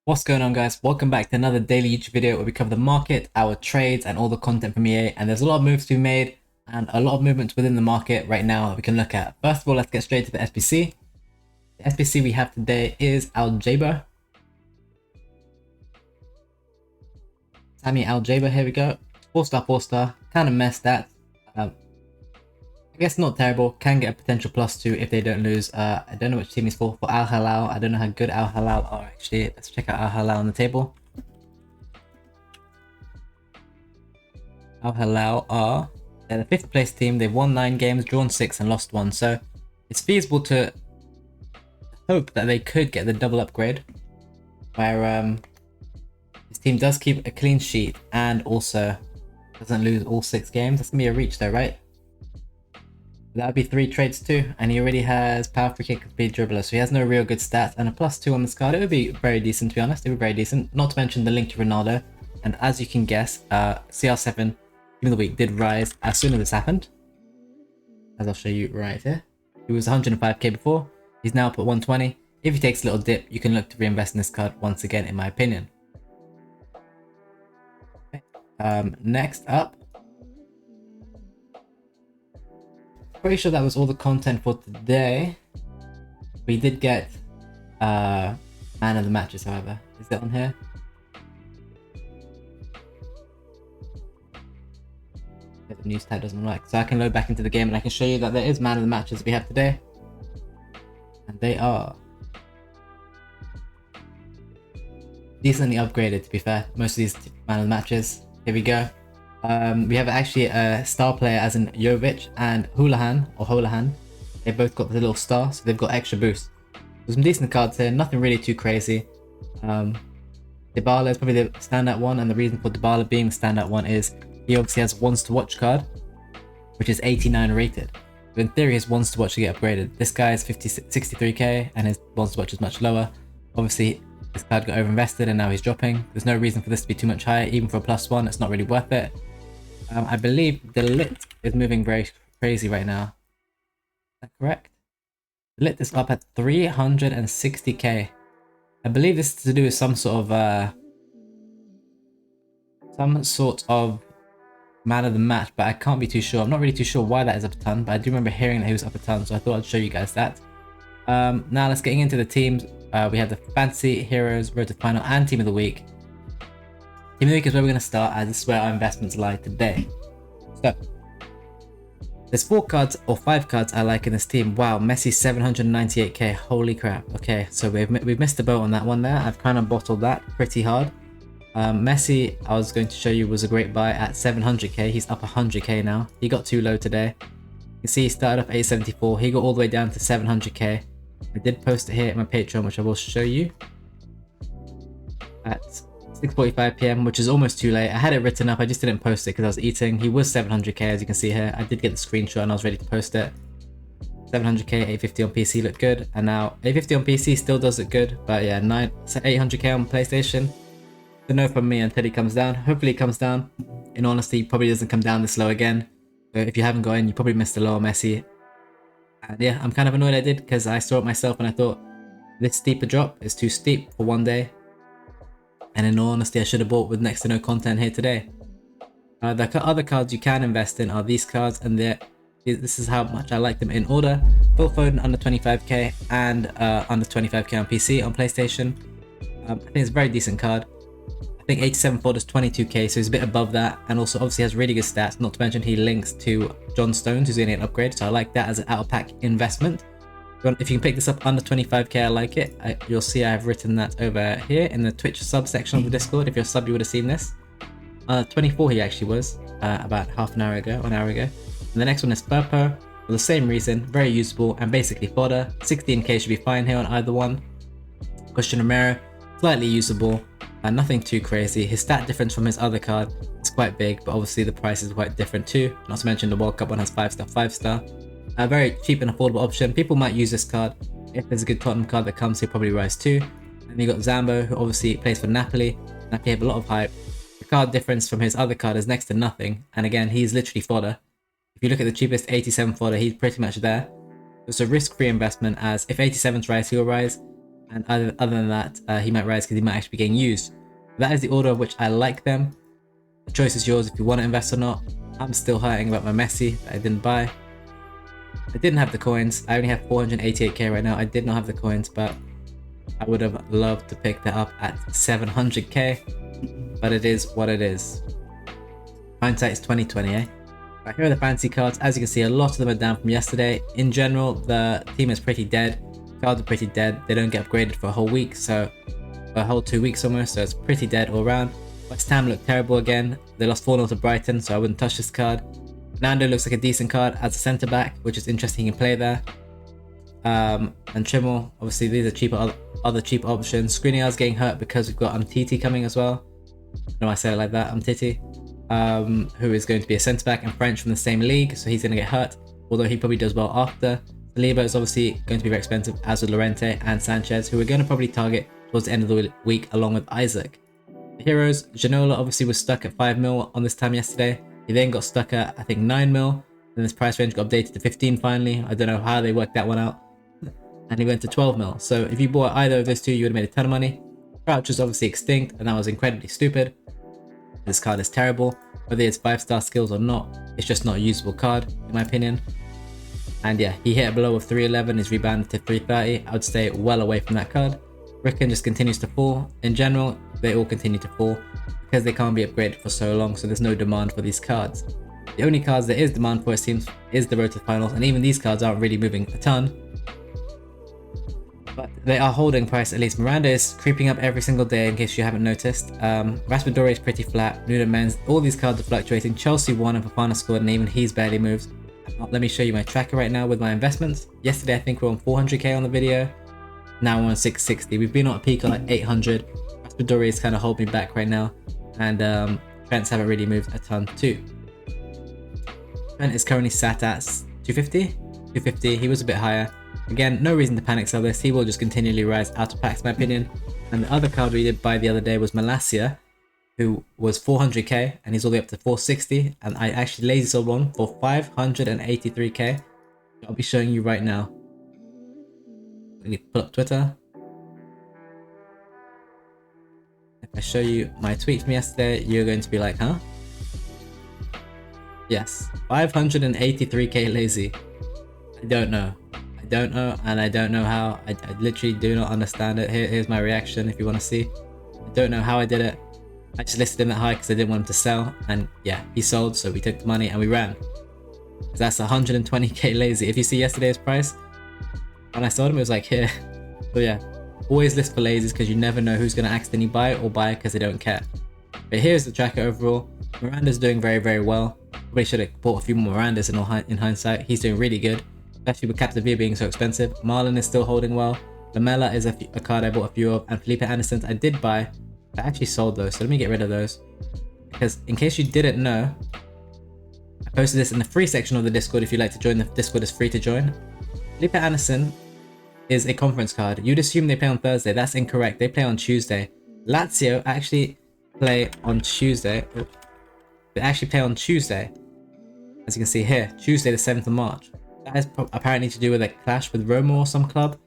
What's going on, guys? Welcome back to another daily YouTube video where we cover the market, our trades, and all the content from EA. And there's a lot of moves to be made and a lot of movements within the market right now that we can look at. First of all, let's get straight to the SBC. The SBC we have today is Al-Jaber. Sammy Al-Jaber, here we go. 4-star, 4-star. Kind of messed that. I guess not terrible. Can get a potential +2 if they don't lose. I don't know which team he's for. For Al Hilal, I don't know how good Al Hilal are actually. Let's check out Al Hilal on the table. Al Hilal are they're the 5th place team. They've won 9 games, drawn 6, and lost 1. So it's feasible to hope that they could get the double upgrade, where this team does keep a clean sheet and also doesn't lose all 6 games. That's gonna be a reach though, right? That would be 3 trades too, and he already has power, free kick, speed, dribbler, so he has no real good stats, and a +2 on this card. It would be very decent, to be honest. It would be very decent. Not to mention the link to Ronaldo, and as you can guess, CR7 Team of the Week did rise as soon as this happened, as I'll show you right here. He was 105k before, he's now up at 120. If he takes a little dip, you can look to reinvest in this card once again, in my opinion. Okay. Next up, pretty sure that was all the content for today. We did get man of the matches, however. Is that on here? Yeah, the news tab doesn't work. So I can load back into the game and I can show you that there is man of the matches we have today. And they are decently upgraded, to be fair. Most of these man of the matches. Here we go. We have actually a star player as in Jovic and Holahan. They've both got the little star, so they've got extra boost. There's some decent cards here, nothing really too crazy. Dybala is probably the standout one, and the reason for Dybala being the standout one is he obviously has wants to watch card, which is 89 rated. But in theory, his wants to watch to get upgraded. This guy is 63k, and his wants to watch is much lower. Obviously, this card got overinvested, and now he's dropping. There's no reason for this to be too much higher, even for a +1. It's not really worth it. I believe the lit is moving very crazy right now. Is that correct? The lit is up at 360k. I believe this is to do with some sort of man of the match, but I can't be too sure. I'm not really too sure why that is up a ton, but I do remember hearing that he was up a ton, so I thought I'd show you guys that. Now let's get into the teams. We have the Fantasy Heroes, Road to Final, and Team of the Week. Team of the Week is where we're going to start, as this is where our investments lie today. So, there's 4 cards or 5 cards I like in this team. Wow, Messi 798k, holy crap. Okay, so we've missed the boat on that one there. I've kind of bottled that pretty hard. Messi, I was going to show you, was a great buy at 700k. He's up 100k now. He got too low today. You can see he started off 874. He got all the way down to 700k. I did post it here at my Patreon, which I will show you at 6:45 p.m, which is almost too late. I had it written up, I just didn't post it because I was eating. He was 700k, as you can see here. I did get the screenshot and I was ready to post it. 700k, 850 on PC looked good, and now 850 on PC still does look good, but yeah, 800k on PlayStation. So no from me until he comes down. Hopefully he comes down. In honesty, he probably doesn't come down this low again. So if you haven't got in, you probably missed the lower Messi. And yeah, I'm kind of annoyed I did, because I saw it myself and I thought this steeper drop is too steep for one day. And in all honesty, I should have bought with next to no content here today. The other cards you can invest in are these cards, and this is how much I like them in order. Phil Foden under 25k and under 25k on PC. On PlayStation, I think it's a very decent card. I think 87 Ford is 22k, so he's a bit above that, and also obviously has really good stats, not to mention he links to John Stones, who's getting an upgrade, so I like that as an out-of-pack investment. If you can pick this up under 25k, I like it. You'll see I've written that over here in the Twitch sub section of the Discord. If you're a sub, you would have seen this. 24 he actually was, about half an hour ago, 1 hour ago. And the next one is Purpo, for the same reason, very usable and basically fodder. 16k should be fine here on either one. Christian Romero, slightly usable, nothing too crazy. His stat difference from his other card is quite big, but obviously the price is quite different too. Not to mention the World Cup one has 5-star, 5-star. A very cheap and affordable option. People might use this card. If there's a good Tottenham card that comes, he'll probably rise too. And you got Zambo, who obviously plays for Napoli. Napoli have a lot of hype. The card difference from his other card is next to nothing. And again, he's literally fodder. If you look at the cheapest 87 fodder, he's pretty much there. It's a risk-free investment, as if 87's rise, he'll rise. And other than that, he might rise because he might actually be getting used. That is the order of which I like them. The choice is yours if you want to invest or not. I'm still hurting about my Messi that I didn't buy. I didn't have the coins. I only have 488k right now. I did not have the coins, but I would have loved to pick that up at 700k. But it is what it is. Hindsight is 2020, eh? Right, here are the fancy cards. As you can see, a lot of them are down from yesterday. In general, the team is pretty dead. Cards are pretty dead. They don't get upgraded for a whole week, so for a whole 2 weeks almost, so it's pretty dead all around. West Ham look terrible again. They lost 4-0 to Brighton, so I wouldn't touch this card. Nando looks like a decent card as a centre back, which is interesting. He can play there. And Trimmel, obviously these are cheaper, other cheaper options. Skriniar's getting hurt because we've got Umtiti coming as well. I don't know why I say it like that, Umtiti. Who is going to be a centre back and French from the same league, so he's going to get hurt, although he probably does well after. Saliba is obviously going to be very expensive, as with Llorente and Sanchez, who we're going to probably target towards the end of the week along with Isaac. The heroes, Ginola obviously was stuck at 5 mil on this time yesterday. He then got stuck at I think 9 mil, then his price range got updated to 15 finally. I don't know how they worked that one out. And he went to 12 mil. So if you bought either of those two, you would have made a ton of money. Crouch was obviously extinct, and that was incredibly stupid. This card is terrible. Whether it's 5-star skills or not, it's just not a usable card, in my opinion. And yeah, he hit a blow of 311, is rebounded to 330. I would stay well away from that card. Rickon just continues to fall. In general, they all continue to fall because they can't be upgraded for so long, so there's no demand for these cards. The only cards there is demand for, it seems, is the road to finals, and even these cards aren't really moving a ton. But they are holding price at least. Miranda is creeping up every single day, in case you haven't noticed. Raspadori is pretty flat. Nuno Men's, all these cards are fluctuating. Chelsea won and Fofana scored, and even he's barely moved. Let me show you my tracker right now with my investments. Yesterday I think we were on 400k on the video. Now we're on 660. We've been on a peak of like 800. Raspadori is kind of holding me back right now. And Trents haven't really moved a ton too. Trent is currently sat at 250? 250, he was a bit higher. Again, no reason to panic sell this. He will just continually rise out of packs, in my opinion. And the other card we did buy the other day was Malacia, who was 400k, and he's all the way up to 460. And I actually lazy sold one for 583k. I'll be showing you right now. Let me pull up Twitter. If I show you my tweet from yesterday, you're going to be like, huh? Yes, 583k lazy. I don't know, and I don't know how. I literally do not understand it. Here's my reaction if you want to see. I don't know how I did it. I just listed him that high because I didn't want him to sell, and yeah, he sold, so we took the money and we ran. That's 120k lazy. If you see yesterday's price, when I sold him, it was like here. So yeah, always list for lazies because you never know who's going to accidentally buy or buy because they don't care. But here's the tracker overall. Miranda's doing very, very well. Probably should have bought a few more Mirandas in hindsight. He's doing really good, especially with Captivia being so expensive. Marlon is still holding well. Lamella is a card I bought a few of, and Felipe Anderson I did buy. I actually sold those, so let me get rid of those. Because in case you didn't know, I posted this in the free section of the Discord. If you'd like to join the Discord, it's free to join. Felipe Anderson is a conference card. You'd assume they play on Thursday. That's incorrect. They play on Tuesday. Lazio actually play on Tuesday. They actually play on Tuesday. As you can see here, Tuesday the 7th of March. That is apparently to do with a clash with Roma or some club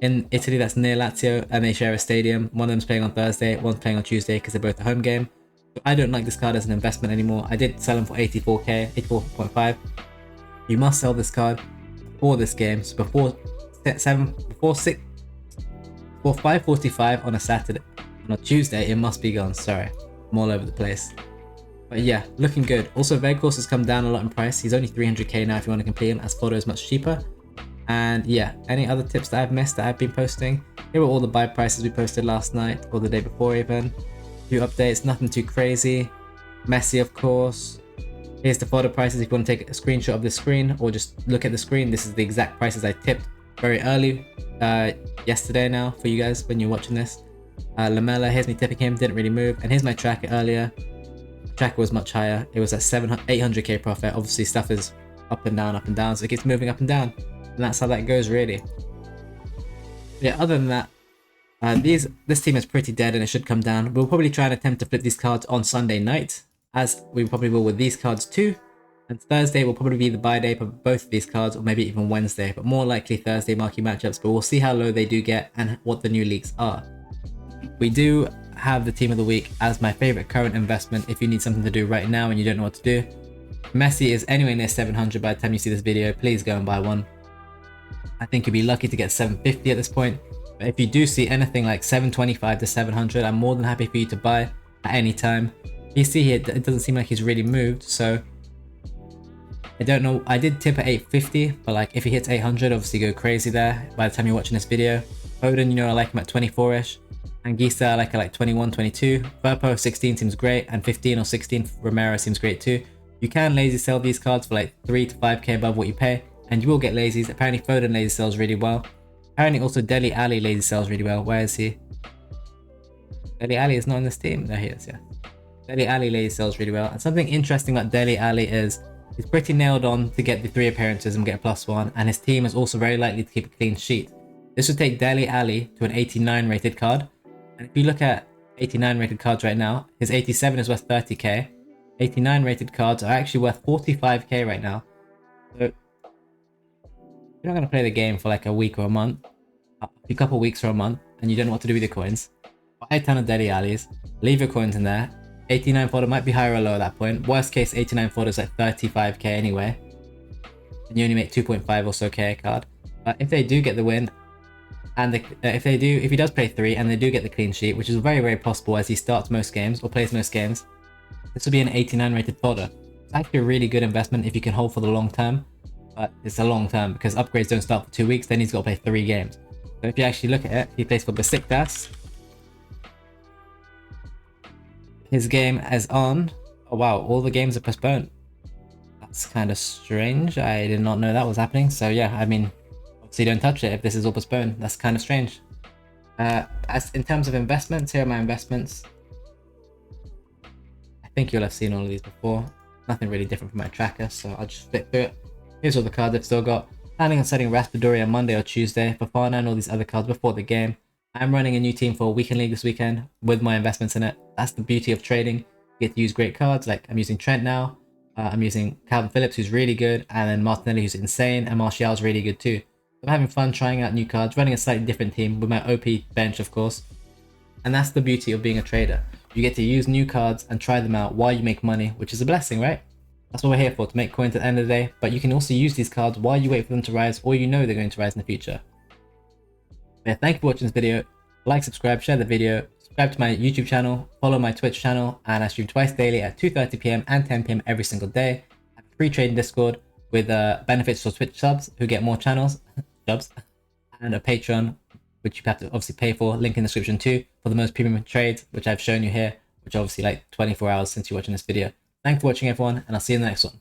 in Italy that's near Lazio, and they share a stadium. One of them's playing on Thursday, one's playing on Tuesday because they're both a home game. So I don't like this card as an investment anymore. I did sell them for 84k, 84.5. You must sell this card before this game, so before 5:45 on a Saturday. On a Tuesday, it must be gone. Sorry, I'm all over the place. But yeah, looking good. Also, Vegas has come down a lot in price. He's only 300k now if you want to complete him, as Photo is much cheaper. And yeah, any other tips that I've missed that I've been posting? Here are all the buy prices we posted last night or the day before even. Few updates, nothing too crazy. Messi, of course. Here's the photo prices if you want to take a screenshot of the screen or just look at the screen. This is the exact prices I tipped very early yesterday now for you guys when you're watching this. Lamella, here's me tipping him, didn't really move. And here's my tracker earlier. Tracker was much higher. It was at 800k profit. Obviously stuff is up and down, so it keeps moving up and down, and that's how that goes really. Yeah, other than that, this team is pretty dead and it should come down. We'll probably try and attempt to flip these cards on Sunday night, as we probably will with these cards too. And Thursday will probably be the buy day for both of these cards, or maybe even Wednesday, but more likely Thursday marquee matchups, but we'll see how low they do get and what the new leaks are. We do have the team of the week as my favorite current investment if you need something to do right now and you don't know what to do. Messi is anywhere near 700 by the time you see this video. Please go and buy one. I think you'd be lucky to get 750 at this point. But if you do see anything like 725 to 700, I'm more than happy for you to buy at any time. You see here, it doesn't seem like he's really moved, so I don't know. I did tip at 850, but like if he hits 800, obviously go crazy there by the time you're watching this video. Foden, you know, I like him at 24-ish. And Gisa, I like at like 21, 22. Verpo 16 seems great, and 15 or 16 Romero seems great too. You can lazy sell these cards for like 3 to 5k above what you pay, and you will get lazies. Apparently Foden lazy sells really well. Apparently also Dele Alli lazy sells really well. Where is he? Dele Alli is not on this team. There he is, yeah. Dele Alli lazy sells really well. And something interesting about Dele Alli is he's pretty nailed on to get the 3 appearances and get a +1, and his team is also very likely to keep a clean sheet. This would take Dele Alli to an 89 rated card. And if you look at 89 rated cards right now, his 87 is worth 30k. 89 rated cards are actually worth 45k right now. So you're not going to play the game for like a week or a month, a couple weeks or a month, and you don't know what to do with your coins. Buy a ton of Dele Allis, leave your coins in there. 89 fodder might be higher or lower at that point. Worst case, 89 fodder is like 35k anyway. And you only make 2.5 or so k a card. But if they do get the win, and if he does play 3 and they do get the clean sheet, which is very, very possible as he starts most games or plays most games, this will be an 89 rated fodder. It's actually a really good investment if you can hold for the long term, but it's a long term because upgrades don't start for 2 weeks, then he's got to play 3 games. So if you actually look at it, he plays for Besiktas. His game is on. Oh wow, all the games are postponed. That's kind of strange. I did not know that was happening. So yeah, I mean, obviously don't touch it if this is all postponed. That's kind of strange. As in terms of investments, here are my investments. I think you'll have seen all of these before. Nothing really different from my tracker, so I'll just flip through it. Here's all the cards I've still got. Planning on setting Raspadori on Monday or Tuesday, Fofana and all these other cards before the game. I'm running a new team for a weekend league this weekend with my investments in it. That's the beauty of trading. You get to use great cards, like I'm using Trent now. I'm using Calvin Phillips, who's really good, and then Martinelli, who's insane, and Martial's really good too. I'm having fun trying out new cards, running a slightly different team with my OP bench, of course. And that's the beauty of being a trader. You get to use new cards and try them out while you make money, which is a blessing, right? That's what we're here for, to make coins at the end of the day. But you can also use these cards while you wait for them to rise, or you know they're going to rise in the future. But yeah, thank you for watching this video. Like, subscribe, share the video, subscribe to my YouTube channel, follow my Twitch channel, and I stream twice daily at 2:30 p.m. and 10 p.m. every single day. I have a free trading Discord with benefits for Twitch subs who get more channels, jobs, and a Patreon, which you have to obviously pay for, link in the description too, for the most premium trades, which I've shown you here, which are obviously like 24 hours since you're watching this video. Thanks for watching everyone, and I'll see you in the next one.